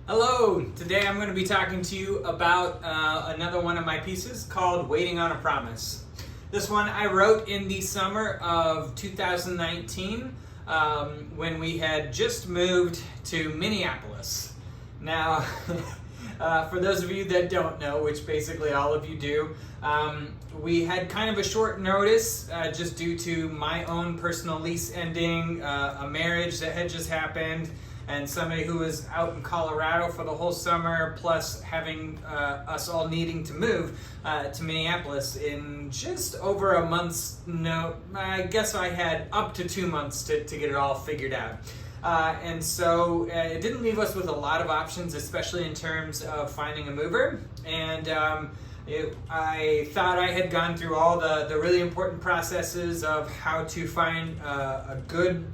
Hello! Today I'm going to be talking to you about another one of my pieces called Waiting on a Promise. This one I wrote in the summer of 2019 when we had just moved to Minneapolis. Now, for those of you that don't know, which basically all of you do, we had kind of a short notice just due to my own personal lease ending, a marriage that had just happened, and somebody who was out in Colorado for the whole summer, plus having us all needing to move to Minneapolis in just over a month's I guess I had up to 2 months to get it all figured out. And so it didn't leave us with a lot of options, especially in terms of finding a mover. And I thought I had gone through all the really important processes of how to find a good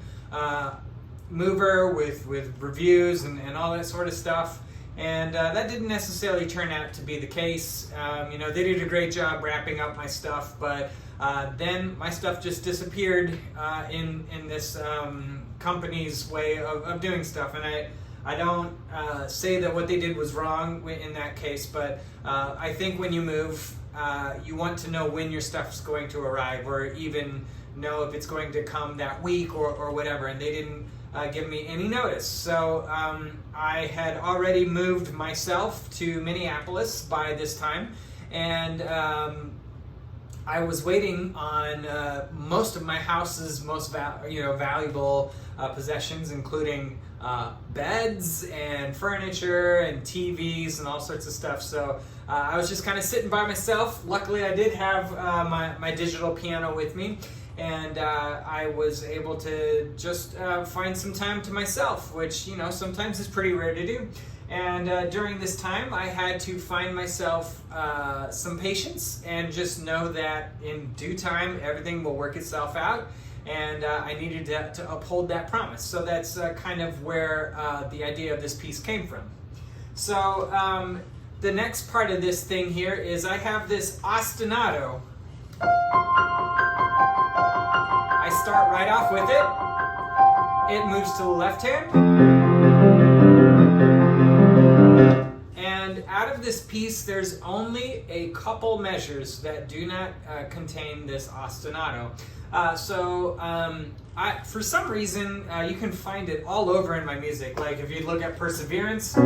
mover with reviews and all that sort of stuff, and that didn't necessarily turn out to be the case. They did a great job wrapping up my stuff, but then my stuff just disappeared in this company's way of doing stuff, and I don't say that what they did was wrong in that case, but I think when you move, you want to know when your stuff's going to arrive, or even know if it's going to come that week or whatever, and they didn't give me any notice. So I had already moved myself to Minneapolis by this time, and I was waiting on most of my house's most valuable possessions, including beds and furniture and TVs and all sorts of stuff. So I was just kind of sitting by myself. Luckily, I did have my digital piano with me, and I was able to just find some time to myself, which sometimes is pretty rare to do. And during this time, I had to find myself some patience and just know that in due time everything will work itself out, and I needed to uphold that promise. So that's kind of where the idea of this piece came from. So the next part of this thing here is I have this ostinato. I start right off with it. It moves to the left hand. And out of this piece, there's only a couple measures that do not contain this ostinato. For some reason, you can find it all over in my music. Like if you look at Perseverance,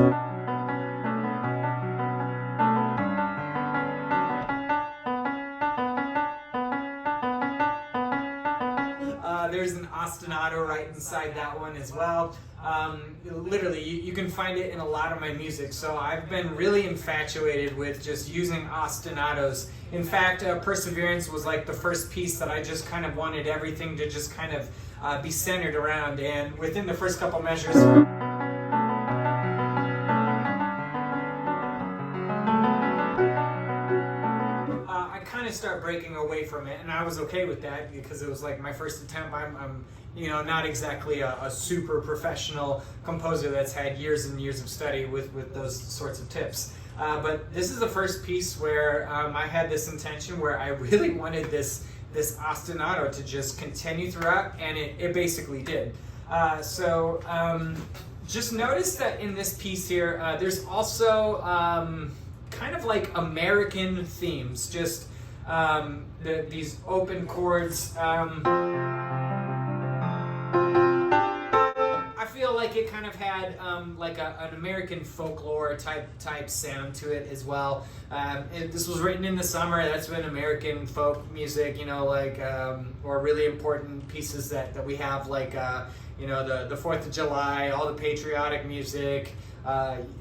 there's an ostinato right inside that one as well. Literally, you can find it in a lot of my music. So I've been really infatuated with just using ostinatos. In fact, Perseverance was like the first piece that I just kind of wanted everything to just kind of be centered around. And within the first couple measures, start breaking away from it, and I was okay with that because it was like my first attempt. I'm not exactly a super professional composer that's had years and years of study with those sorts of tips, but this is the first piece where I had this intention where I really wanted this ostinato to just continue throughout, and it basically did. Just notice that in this piece here there's also kind of like American themes, just these open chords. I feel like it kind of had like an American folklore type sound to it as well. This was written in the summer. That's when American folk music, or really important pieces that we have, like the 4th of July, all the patriotic music.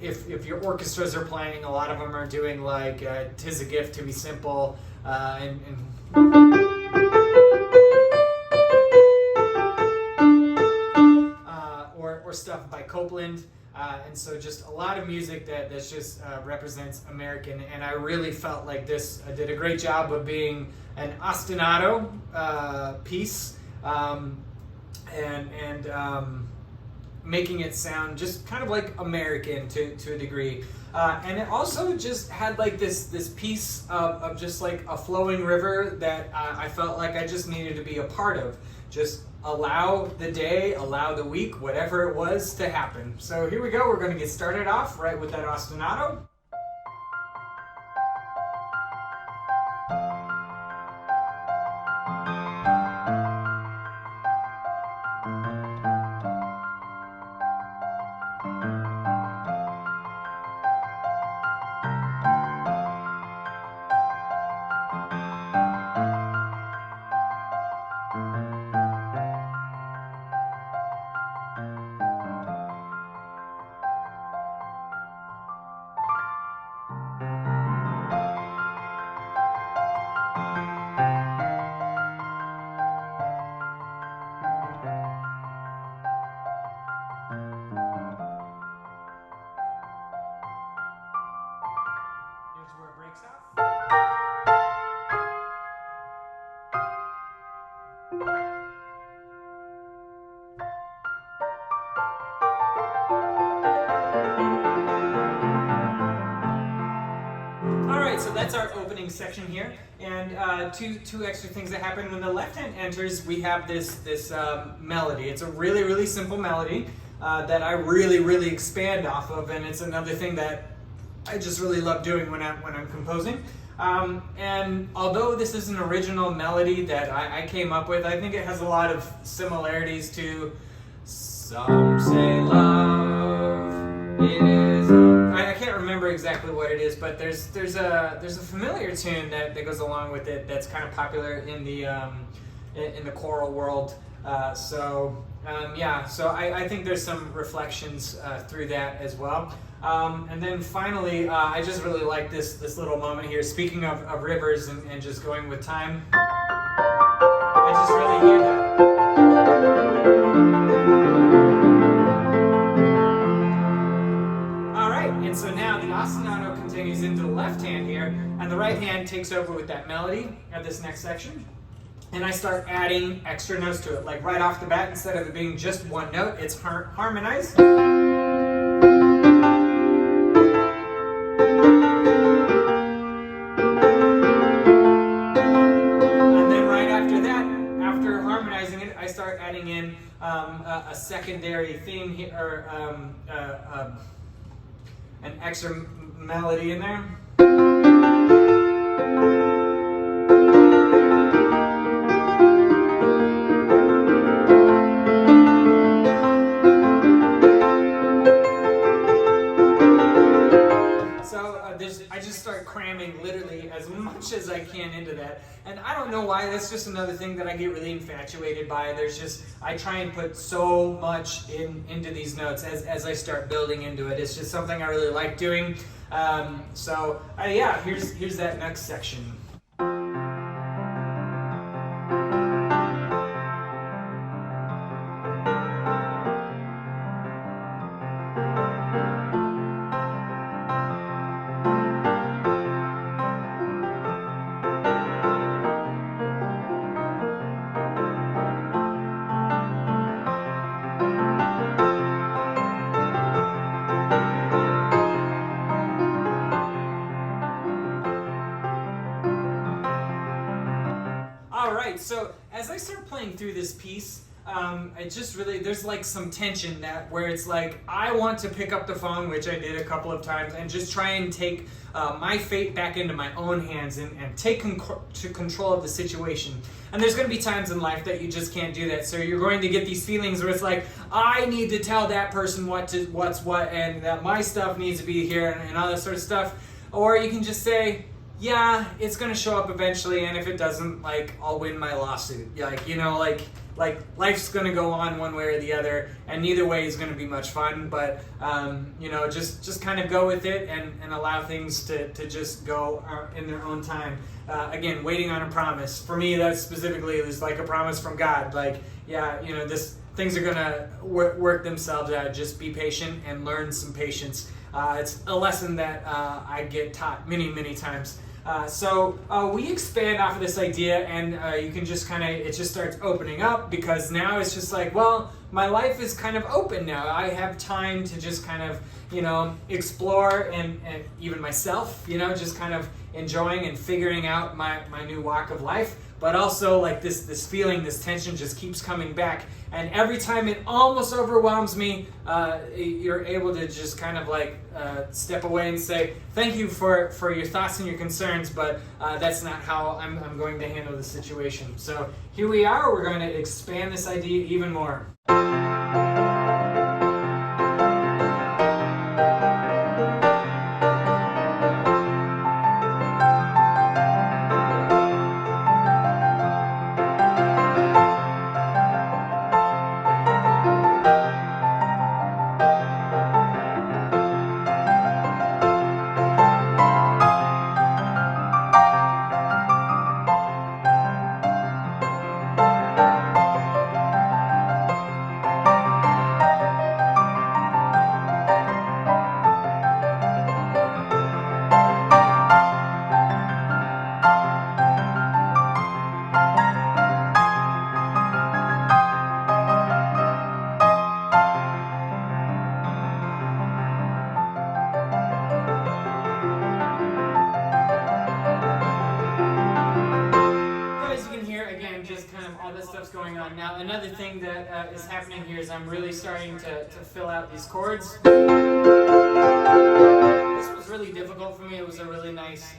If your orchestras are playing, a lot of them are doing like "'Tis a Gift to Be Simple," or stuff by Copeland, and so just a lot of music that's just represents American. And I really felt like this did a great job of being an ostinato piece, and making it sound just kind of like American to a degree. And it also just had like this piece of just like a flowing river that I felt like I just needed to be a part of. Just allow the day, allow the week, whatever it was to happen. So here we go. We're going to get started off right with that ostinato. Here's where it breaks off. Alright, so that's our opening section here. And two extra things that happen. When the left hand enters, we have this melody. It's a really, really simple melody that I really expand off of, and it's another thing that I just really love doing when I'm composing. And although this is an original melody that I came up with, I think it has a lot of similarities to Some Say Love. It is. I can't remember exactly what it is, but there's a familiar tune that goes along with it that's kind of popular in the choral world. So I think there's some reflections through that as well. And then finally, I just really like this little moment here. Speaking of rivers and just going with time, I just really hear that. Alright, and so now the ostinato continues into the left hand here, and the right hand takes over with that melody of this next section. And I start adding extra notes to it. Like right off the bat, instead of it being just one note, it's harmonized. I start adding in a secondary theme here, or an extra melody in there. I just start cramming literally as much as I can into that. And I don't know why, that's just another thing that I get really infatuated by. I try and put so much into these notes as I start building into it. It's just something I really like doing. Here's that next section. Alright, so as I start playing through this piece, there's like some tension where it's like, I want to pick up the phone, which I did a couple of times, and just try and take my fate back into my own hands and take control of the situation. And there's going to be times in life that you just can't do that. So you're going to get these feelings where it's like, I need to tell that person what's what, and that my stuff needs to be here, and all that sort of stuff. Or you can just say, yeah, it's gonna show up eventually, and if it doesn't, like, I'll win my lawsuit. Like life's gonna go on one way or the other, and neither way is gonna be much fun. But just kind of go with it and allow things to just go in their own time. Again, waiting on a promise. For me, that specifically is like a promise from God. Like, things are gonna work themselves out. Just be patient and learn some patience. It's a lesson that I get taught many times. We expand off of this idea, and you can just it just starts opening up, because now it's just like, well, my life is kind of open now. I have time to just kind of, explore and even myself, just kind of enjoying and figuring out my new walk of life. But also like this feeling, this tension just keeps coming back. And every time it almost overwhelms me, you're able to just kind of like step away and say, thank you for your thoughts and your concerns, but that's not how I'm going to handle the situation. So here we are, we're going to expand this idea even more. Going on now. Another thing that is happening here is I'm really starting to fill out these chords. This was really difficult for me. It was a really nice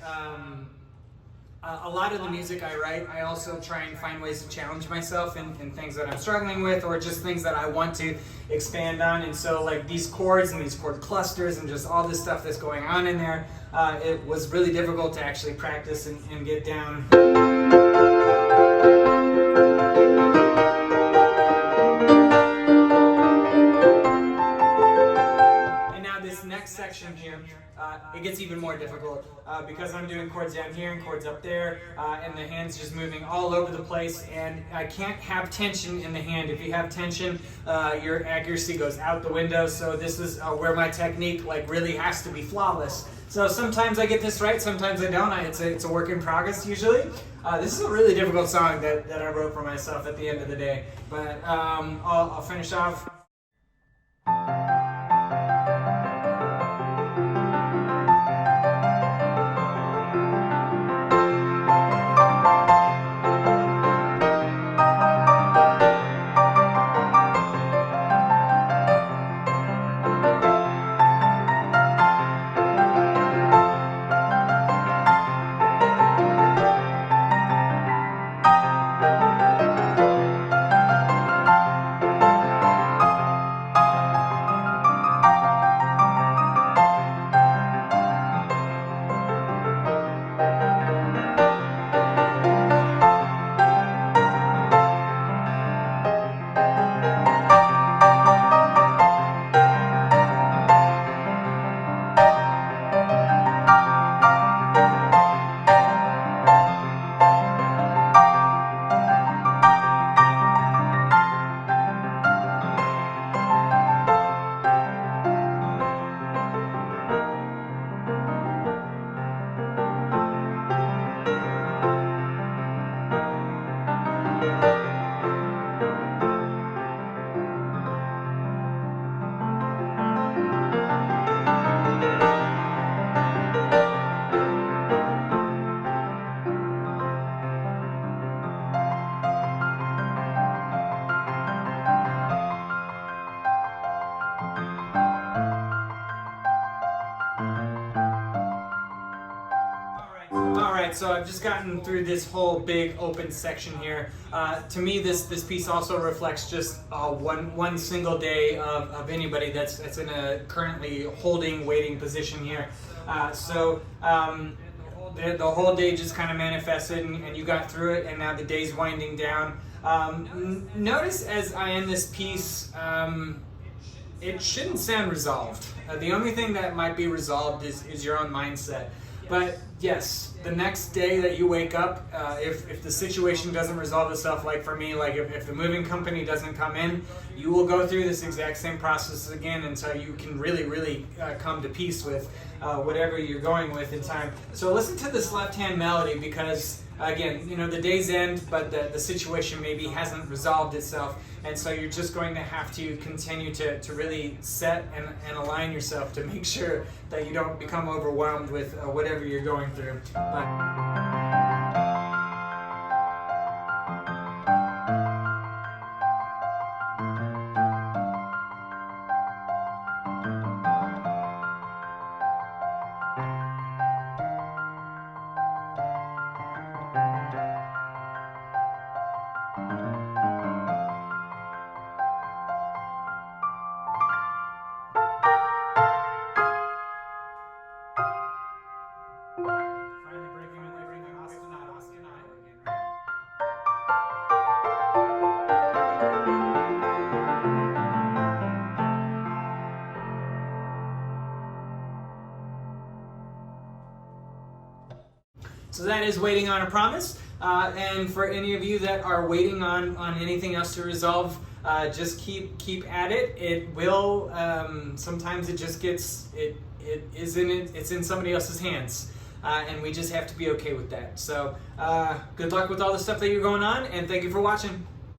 a lot of the music I write, I also try and find ways to challenge myself in things that I'm struggling with, or just things that I want to expand on. And so like these chords and these chord clusters and just all this stuff that's going on in there, it was really difficult to actually practice and get down. Section here, it gets even more difficult because I'm doing chords down here and chords up there, and the hand's just moving all over the place, and I can't have tension in the hand. If you have tension, your accuracy goes out the window. So this is where my technique like really has to be flawless. So sometimes I get this right, sometimes I don't. It's a work in progress usually. This is a really difficult song that I wrote for myself at the end of the day, but I'll finish off. So I've just gotten through this whole big open section here. To me, this piece also reflects just one single day of anybody that's in a currently holding, waiting position here. The whole day just kind of manifested, and you got through it, and now the day's winding down. Notice as I end this piece, it shouldn't sound resolved. The only thing that might be resolved is your own mindset. But yes, the next day that you wake up, if the situation doesn't resolve itself, like for me, like if the moving company doesn't come in, you will go through this exact same process again until you can really come to peace with whatever you're going with in time. So listen to this left hand melody, because again, the days end, but the situation maybe hasn't resolved itself, and so you're just going to have to continue to really set and align yourself to make sure that you don't become overwhelmed with whatever you're going through. So that is Waiting on a Promise. And for any of you that are waiting on anything else to resolve, just keep at it. It will. Sometimes it just gets it's in somebody else's hands, and we just have to be okay with that. So good luck with all the stuff that you're going on, and thank you for watching.